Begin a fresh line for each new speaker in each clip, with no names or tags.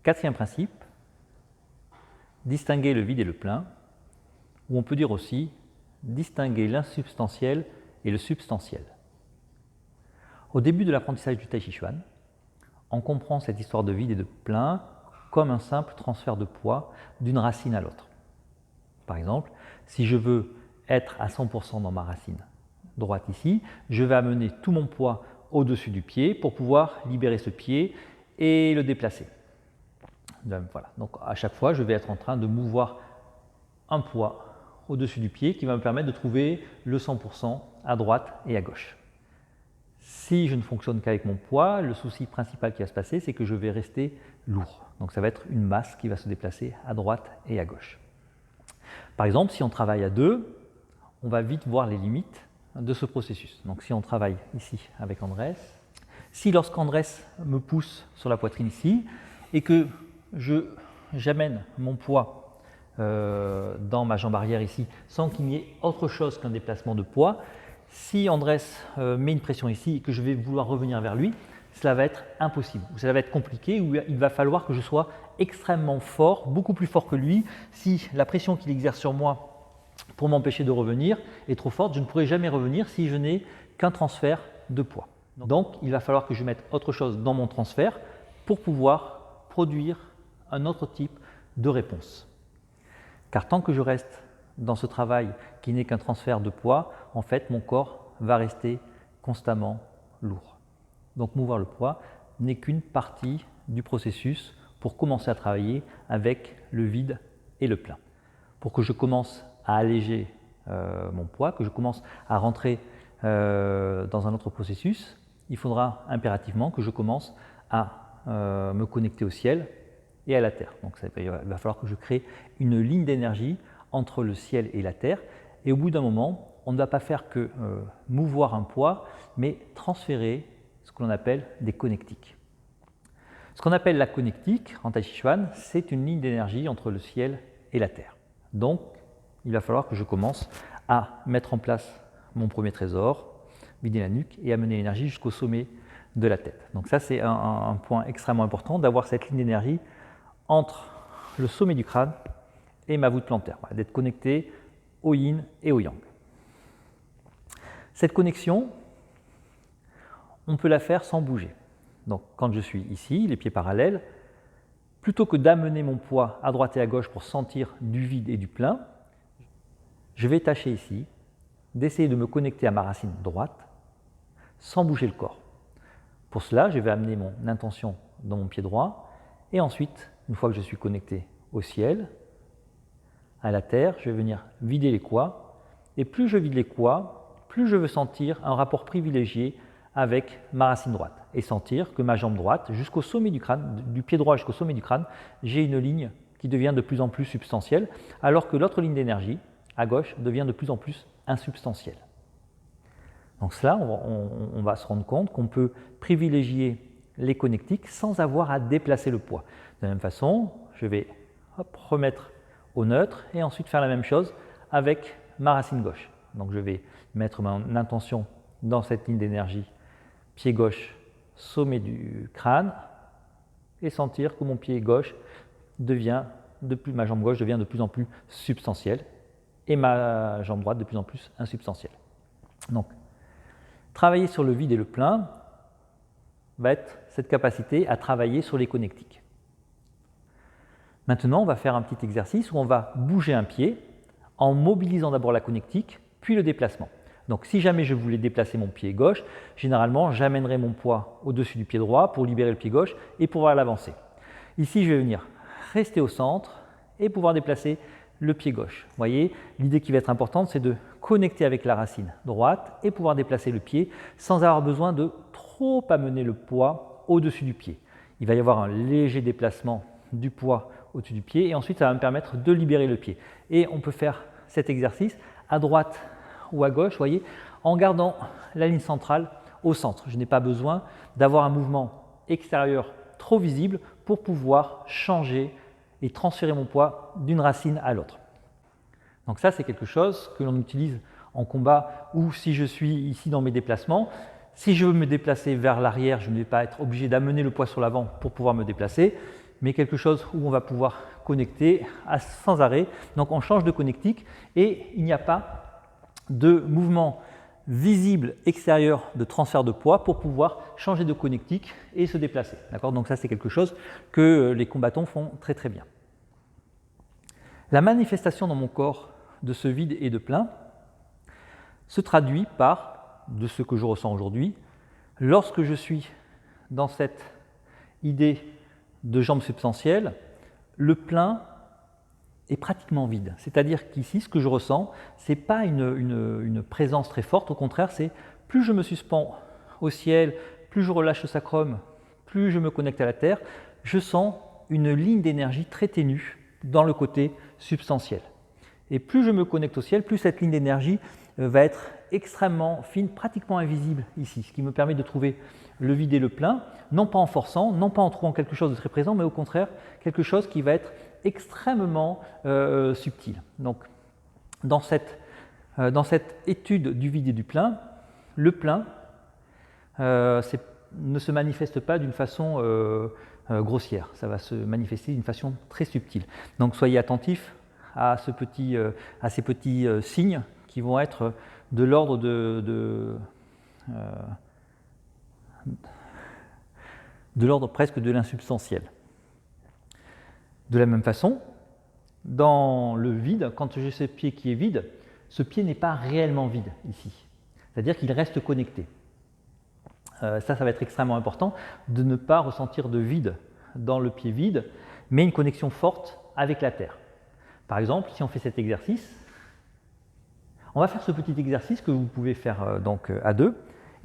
Quatrième principe, distinguer le vide et le plein, ou on peut dire aussi distinguer l'insubstantiel et le substantiel. Au début de l'apprentissage du Tai Chi Chuan, on comprend cette histoire de vide et de plein comme un simple transfert de poids d'une racine à l'autre. Par exemple, si je veux être à 100% dans ma racine droite ici, je vais amener tout mon poids au-dessus du pied pour pouvoir libérer ce pied et le déplacer. Voilà. Donc à chaque fois, je vais être en train de mouvoir un poids au-dessus du pied qui va me permettre de trouver le 100% à droite et à gauche. Si je ne fonctionne qu'avec mon poids, le souci principal qui va se passer, c'est que je vais rester lourd. Donc ça va être une masse qui va se déplacer à droite et à gauche. Par exemple, si on travaille à deux, on va vite voir les limites de ce processus. Donc si on travaille ici avec Andrés, si lorsqu'Andrés me pousse sur la poitrine ici et que j'amène mon poids dans ma jambe arrière ici sans qu'il n'y ait autre chose qu'un déplacement de poids, si Andrés met une pression ici et que je vais vouloir revenir vers lui, cela va être impossible, ou cela va être compliqué, ou il va falloir que je sois extrêmement fort, beaucoup plus fort que lui. Si la pression qu'il exerce sur moi pour m'empêcher de revenir est trop forte, je ne pourrai jamais revenir si je n'ai qu'un transfert de poids. Donc il va falloir que je mette autre chose dans mon transfert pour pouvoir produire un autre type de réponse. Car tant que je reste dans ce travail qui n'est qu'un transfert de poids, en fait, mon corps va rester constamment lourd. Donc, mouvoir le poids n'est qu'une partie du processus pour commencer à travailler avec le vide et le plein. Pour que je commence à alléger mon poids, que je commence à rentrer dans un autre processus, il faudra impérativement que je commence à me connecter au ciel et à la terre. Donc, il va falloir que je crée une ligne d'énergie entre le ciel et la terre. Et au bout d'un moment, on ne va pas faire que mouvoir un poids, mais transférer ce que l'on appelle des connectiques. Ce qu'on appelle la connectique en Tai Chi Chuan, c'est une ligne d'énergie entre le ciel et la terre. Donc, il va falloir que je commence à mettre en place mon premier trésor, vider la nuque et amener l'énergie jusqu'au sommet de la tête. Donc ça, c'est un point extrêmement important, d'avoir cette ligne d'énergie entre le sommet du crâne et ma voûte plantaire, voilà, d'être connecté au yin et au yang. Cette connexion, on peut la faire sans bouger. Donc quand je suis ici, les pieds parallèles, plutôt que d'amener mon poids à droite et à gauche pour sentir du vide et du plein, je vais tâcher ici d'essayer de me connecter à ma racine droite sans bouger le corps. Pour cela, je vais amener mon intention dans mon pied droit et ensuite, une fois que je suis connecté au ciel, à la terre, je vais venir vider les quads et plus je vide les quads, plus je veux sentir un rapport privilégié avec ma racine droite et sentir que ma jambe droite, jusqu'au sommet du crâne, du pied droit jusqu'au sommet du crâne, j'ai une ligne qui devient de plus en plus substantielle, alors que l'autre ligne d'énergie, à gauche, devient de plus en plus insubstantielle. Donc cela, on va se rendre compte qu'on peut privilégier les connectiques sans avoir à déplacer le poids. De la même façon, je vais remettre au neutre et ensuite faire la même chose avec ma racine gauche. Donc je vais mettre mon intention dans cette ligne d'énergie, pied gauche, sommet du crâne, et sentir que mon pied gauche ma jambe gauche devient de plus en plus substantielle et ma jambe droite de plus en plus insubstantielle. Donc, travailler sur le vide et le plein va être cette capacité à travailler sur les connectiques. Maintenant, on va faire un petit exercice où on va bouger un pied en mobilisant d'abord la connectique, puis le déplacement. Donc si jamais je voulais déplacer mon pied gauche, généralement j'amènerai mon poids au-dessus du pied droit pour libérer le pied gauche et pouvoir l'avancer. Ici, je vais venir rester au centre et pouvoir déplacer le pied gauche. Vous voyez, l'idée qui va être importante, c'est de connecter avec la racine droite et pouvoir déplacer le pied sans avoir besoin de trop amener le poids au-dessus du pied. Il va y avoir un léger déplacement du poids au-dessus du pied et ensuite ça va me permettre de libérer le pied. Et on peut faire cet exercice à droite ou à gauche, vous voyez, en gardant la ligne centrale au centre. Je n'ai pas besoin d'avoir un mouvement extérieur trop visible pour pouvoir changer et transférer mon poids d'une racine à l'autre. Donc ça, c'est quelque chose que l'on utilise en combat ou si je suis ici dans mes déplacements. Si je veux me déplacer vers l'arrière, je ne vais pas être obligé d'amener le poids sur l'avant pour pouvoir me déplacer, mais quelque chose où on va pouvoir connecter sans arrêt. Donc on change de connectique et il n'y a pas de mouvement visible extérieur de transfert de poids pour pouvoir changer de connectique et se déplacer. Donc ça, c'est quelque chose que les combattants font très très bien. La manifestation dans mon corps de ce vide et de plein se traduit par, de ce que je ressens aujourd'hui, lorsque je suis dans cette idée de jambes substantielles, le plein est pratiquement vide. C'est-à-dire qu'ici, ce que je ressens, ce n'est pas une présence très forte, au contraire, c'est plus je me suspends au ciel, plus je relâche le sacrum, plus je me connecte à la terre, je sens une ligne d'énergie très ténue dans le côté substantiel. Et plus je me connecte au ciel, plus cette ligne d'énergie va être extrêmement fine, pratiquement invisible ici, ce qui me permet de trouver le vide et le plein, non pas en forçant, non pas en trouvant quelque chose de très présent, mais au contraire, quelque chose qui va être extrêmement subtil. Donc, dans cette étude du vide et du plein, le plein ne se manifeste pas d'une façon grossière, ça va se manifester d'une façon très subtile. Donc soyez attentifs à ces petits signes qui vont être de l'ordre de l'ordre presque de l'insubstantiel. De la même façon, dans le vide, quand j'ai ce pied qui est vide, ce pied n'est pas réellement vide ici. C'est-à-dire qu'il reste connecté. Ça va être extrêmement important de ne pas ressentir de vide dans le pied vide, mais une connexion forte avec la terre. Par exemple, si on fait cet exercice, on va faire ce petit exercice que vous pouvez faire donc à deux.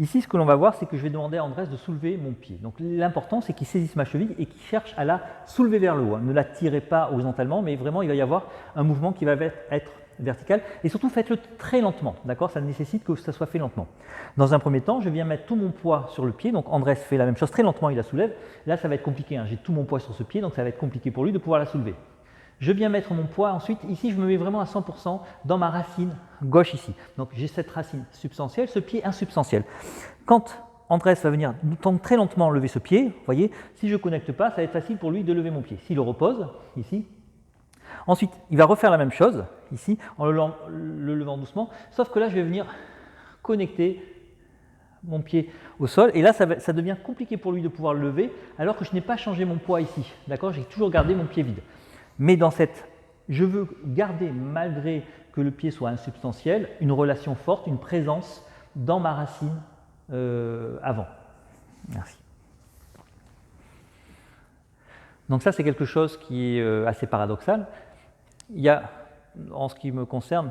Ici, ce que l'on va voir, c'est que je vais demander à Andrés de soulever mon pied. Donc l'important, c'est qu'il saisisse ma cheville et qu'il cherche à la soulever vers le haut. Ne la tirez pas horizontalement, mais vraiment, il va y avoir un mouvement qui va être vertical. Et surtout, faites-le très lentement. D'accord ? Ça nécessite que ça soit fait lentement. Dans un premier temps, je viens mettre tout mon poids sur le pied. Donc Andrés fait la même chose très lentement, il la soulève. Là, ça va être compliqué. J'ai tout mon poids sur ce pied, donc ça va être compliqué pour lui de pouvoir la soulever. Je viens mettre mon poids, ensuite, ici, je me mets vraiment à 100% dans ma racine gauche ici. Donc, j'ai cette racine substantielle, ce pied insubstantiel. Quand Andrés va venir très lentement lever ce pied, vous voyez, si je ne connecte pas, ça va être facile pour lui de lever mon pied. S'il le repose, ici, ensuite, il va refaire la même chose, ici, en le levant doucement, sauf que là, je vais venir connecter mon pied au sol, et là, ça devient compliqué pour lui de pouvoir le lever, alors que je n'ai pas changé mon poids ici. D'accord ? J'ai toujours gardé mon pied vide. Mais je veux garder, malgré que le pied soit insubstantiel, une relation forte, une présence dans ma racine avant. Merci. Donc ça, c'est quelque chose qui est assez paradoxal. Il y a, en ce qui me concerne,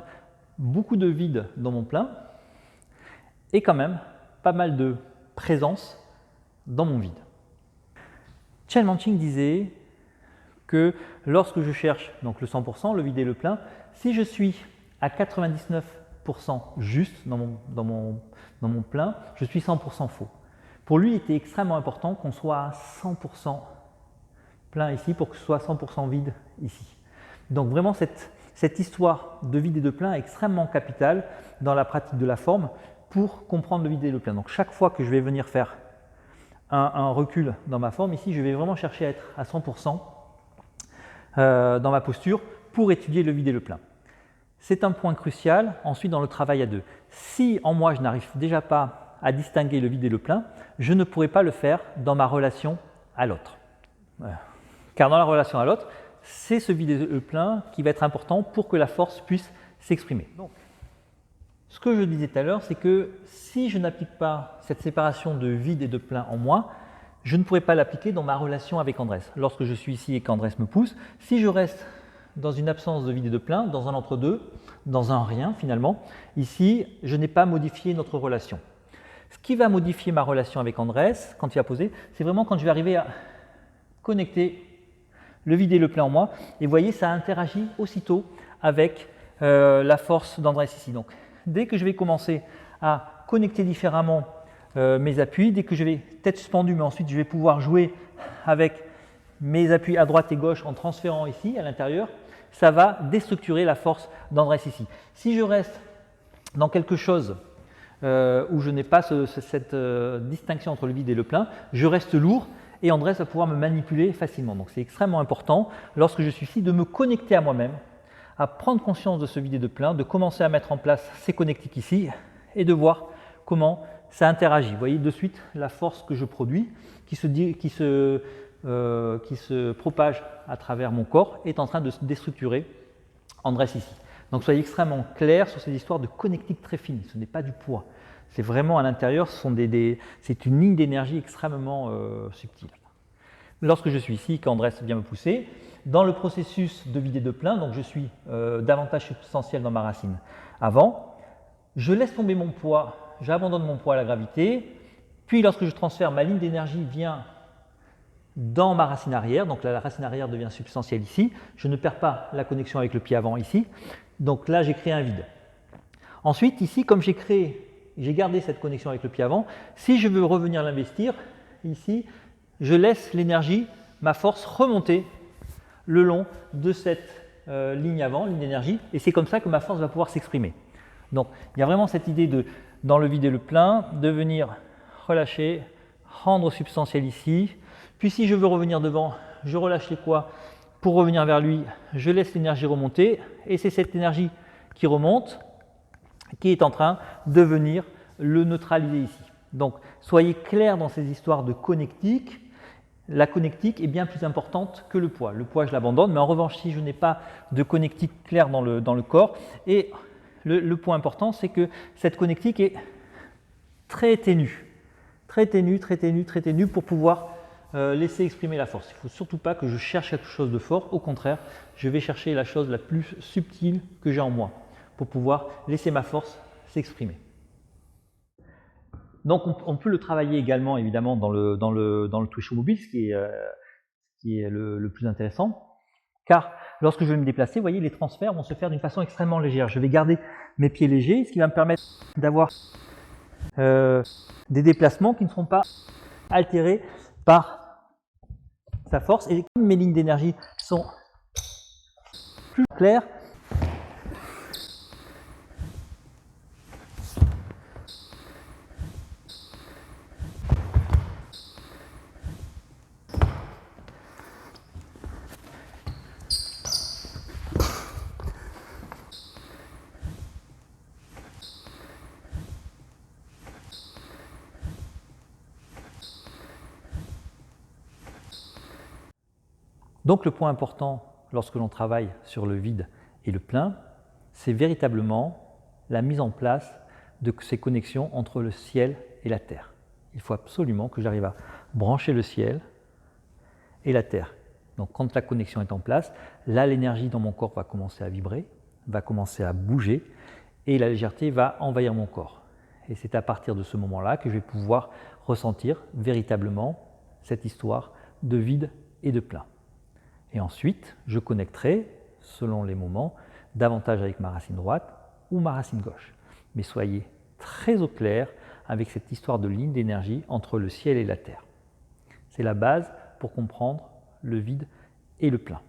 beaucoup de vide dans mon plein et quand même pas mal de présence dans mon vide. Chen Manqing disait que lorsque je cherche donc le 100%, le vide et le plein, si je suis à 99% juste dans mon plein, je suis 100% faux. Pour lui, il était extrêmement important qu'on soit à 100% plein ici pour que ce soit 100% vide ici. Donc vraiment, cette histoire de vide et de plein est extrêmement capitale dans la pratique de la forme pour comprendre le vide et le plein. Donc chaque fois que je vais venir faire un recul dans ma forme, ici, je vais vraiment chercher à être à 100% dans ma posture pour étudier le vide et le plein. C'est un point crucial ensuite dans le travail à deux. Si en moi je n'arrive déjà pas à distinguer le vide et le plein, je ne pourrai pas le faire dans ma relation à l'autre. Car dans la relation à l'autre, c'est ce vide et le plein qui va être important pour que la force puisse s'exprimer. Donc, ce que je disais tout à l'heure, c'est que si je n'applique pas cette séparation de vide et de plein en moi, je ne pourrais pas l'appliquer dans ma relation avec Andrés. Lorsque je suis ici et qu'Andrés me pousse, si je reste dans une absence de vide et de plein, dans un entre-deux, dans un rien finalement, ici, je n'ai pas modifié notre relation. Ce qui va modifier ma relation avec Andrés, quand il va poser, c'est vraiment quand je vais arriver à connecter le vide et le plein en moi. Et vous voyez, ça interagit aussitôt avec la force d'Andrés ici. Donc, dès que je vais commencer à connecter différemment mes appuis, dès que je vais tête suspendue, mais ensuite je vais pouvoir jouer avec mes appuis à droite et gauche en transférant ici à l'intérieur, ça va déstructurer la force d'Andrés ici. Si je reste dans quelque chose où je n'ai pas cette distinction entre le vide et le plein, je reste lourd et Andrés va pouvoir me manipuler facilement. Donc c'est extrêmement important, lorsque je suis ici, de me connecter à moi-même, à prendre conscience de ce vide et de plein, de commencer à mettre en place ces connectiques ici et de voir comment ça interagit. Vous voyez de suite la force que je produis qui se propage à travers mon corps est en train de se déstructurer Andrés ici. Donc soyez extrêmement clair sur ces histoires de connectiques très fines, ce n'est pas du poids. C'est vraiment à l'intérieur, c'est une ligne d'énergie extrêmement subtile. Lorsque je suis ici, qu'Andrés vient me pousser, dans le processus de vide et de plein, donc je suis davantage substantiel dans ma racine avant, je laisse tomber mon poids, j'abandonne mon poids à la gravité, puis lorsque je transfère, ma ligne d'énergie vient dans ma racine arrière, donc là, la racine arrière devient substantielle ici, je ne perds pas la connexion avec le pied avant ici, donc là j'ai créé un vide. Ensuite ici, comme j'ai gardé cette connexion avec le pied avant, si je veux revenir l'investir, ici, je laisse l'énergie, ma force remonter le long de cette ligne avant, ligne d'énergie, et c'est comme ça que ma force va pouvoir s'exprimer. Donc il y a vraiment cette idée de, dans le vide et le plein, de venir relâcher, rendre substantiel ici, puis si je veux revenir devant, je relâche les poids pour revenir vers lui, je laisse l'énergie remonter, et c'est cette énergie qui remonte, qui est en train de venir le neutraliser ici. Donc soyez clairs dans ces histoires de connectique. La connectique est bien plus importante que le poids. Le poids, je l'abandonne, mais en revanche, si je n'ai pas de connectique claire dans le corps, et le point important, c'est que cette connectique est très ténue, pour pouvoir laisser exprimer la force. Il ne faut surtout pas que je cherche quelque chose de fort, au contraire, je vais chercher la chose la plus subtile que j'ai en moi, pour pouvoir laisser ma force s'exprimer. Donc on peut le travailler également évidemment dans le Twisho mobile, ce qui est le plus intéressant, car lorsque je vais me déplacer, vous voyez, les transferts vont se faire d'une façon extrêmement légère. Je vais garder mes pieds légers, ce qui va me permettre d'avoir des déplacements qui ne seront pas altérés par sa force. Et comme mes lignes d'énergie sont plus claires, donc le point important lorsque l'on travaille sur le vide et le plein, c'est véritablement la mise en place de ces connexions entre le ciel et la terre. Il faut absolument que j'arrive à brancher le ciel et la terre. Donc quand la connexion est en place, là l'énergie dans mon corps va commencer à vibrer, va commencer à bouger et la légèreté va envahir mon corps. Et c'est à partir de ce moment-là que je vais pouvoir ressentir véritablement cette histoire de vide et de plein. Et ensuite, je connecterai, selon les moments, davantage avec ma racine droite ou ma racine gauche. Mais soyez très au clair avec cette histoire de ligne d'énergie entre le ciel et la terre. C'est la base pour comprendre le vide et le plein.